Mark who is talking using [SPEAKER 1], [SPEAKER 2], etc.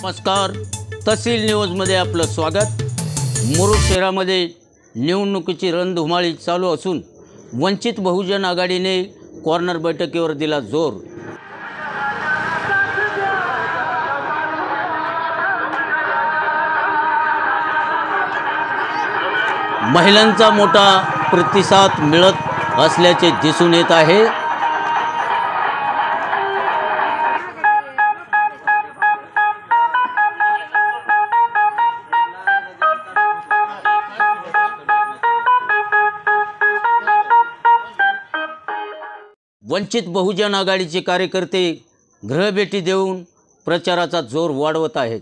[SPEAKER 1] नमस्कार, तहसील न्यूजमध्ये आपलं स्वागत। मुरुड शहरामध्ये निवडणुकीची रणधुमाळी चालू असून वंचित बहुजन आघाडीने कॉर्नर बैठकीवर दिला जोर। महिलांचा मोठा प्रतिसाद मिळत असल्याचे दिसून येत आहे। वंचित बहुजन आघाडीचे कार्यकर्ते गृहभेटी देऊन प्रचाराचा जोर वाढवत आहेत।